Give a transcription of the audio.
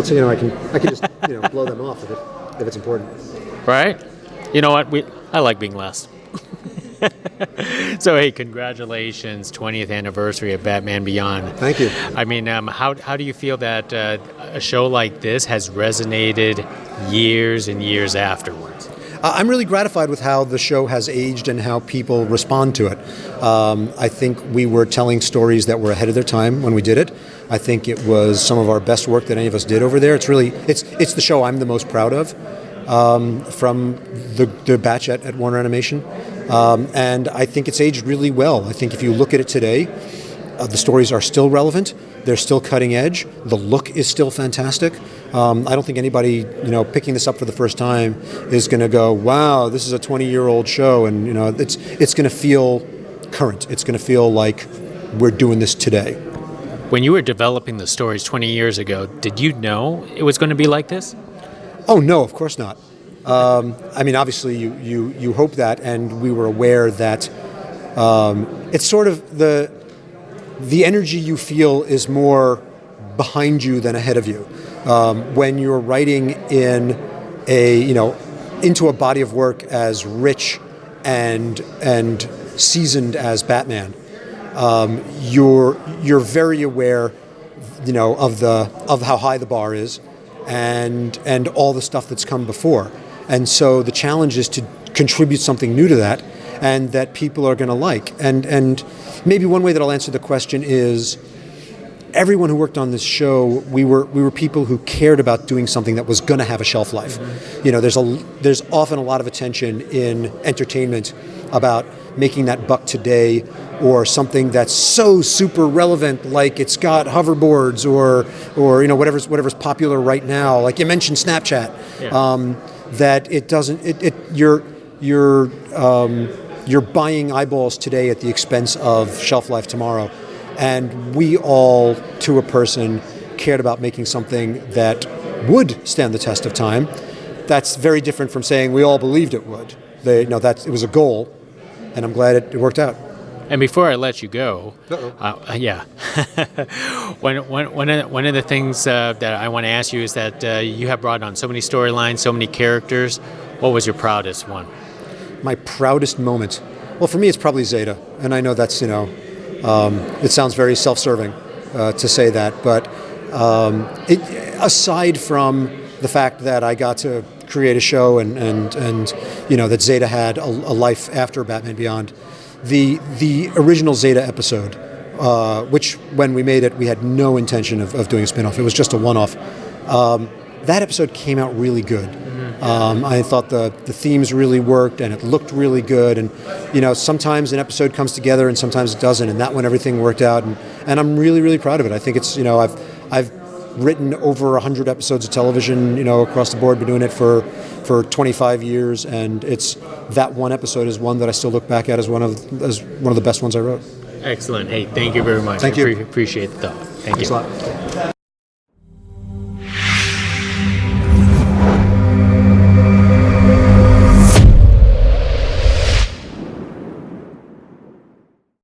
So, I can just blow them off if it's important. Right? You know what? I like being last. So, hey, congratulations, 20th anniversary of Batman Beyond. Thank you. I mean, how do you feel that a show like this has resonated years and years afterwards? I'm really gratified with how the show has aged and how people respond to it. I think we were telling stories that were ahead of their time when we did it. I think it was some of our best work that any of us did over there. It's the show I'm the most proud of from the batch at Warner Animation. And I think it's aged really well. I think if you look at it today, the stories are still relevant. They're still cutting edge. The look is still fantastic. I don't think anybody, picking this up for the first time is going to go, "Wow, this is a 20-year-old show," and it's going to feel current. It's going to feel like we're doing this today. When you were developing the stories 20 years ago, did you know it was going to be like this? Oh no, of course not. Obviously you hope that, and we were aware that it's sort of the energy you feel is more behind you than ahead of you. When you're writing into a body of work as rich and seasoned as Batman, you're very aware, of how high the bar is, and all the stuff that's come before. And so the challenge is to contribute something new to that, and that people are going to like. And maybe one way that I'll answer the question is, everyone who worked on this show, we were people who cared about doing something that was going to have a shelf life. Mm-hmm. There's often a lot of attention in entertainment about making that buck today, or something that's so super relevant, like it's got hoverboards or whatever's popular right now. Like you mentioned Snapchat, yeah. That it doesn't. You're buying eyeballs today at the expense of shelf life tomorrow. And we all, to a person, cared about making something that would stand the test of time. That's very different from saying we all believed it would. It was a goal, and I'm glad it worked out. And before I let you go, yeah, one of the things that I want to ask you is that you have brought on so many storylines, so many characters. What was your proudest one? My proudest moment? Well, for me, it's probably Zeta, and I know that's it sounds very self-serving to say that, but aside from the fact that I got to create a show and that Zeta had a life after Batman Beyond, the original Zeta episode, which when we made it, we had no intention of doing a spin-off. It was just a one-off. That episode came out really good. I thought the themes really worked, and it looked really good. And sometimes an episode comes together, and sometimes it doesn't. And that one, everything worked out, and I'm really, really proud of it. I think it's I've written over 100 episodes of television, across the board. Been doing it for 25 years, and it's that one episode is one that I still look back at as one of the best ones I wrote. Excellent. Hey, thank you very much. Thank you. Appreciate the thought. Thank you. Thanks a lot.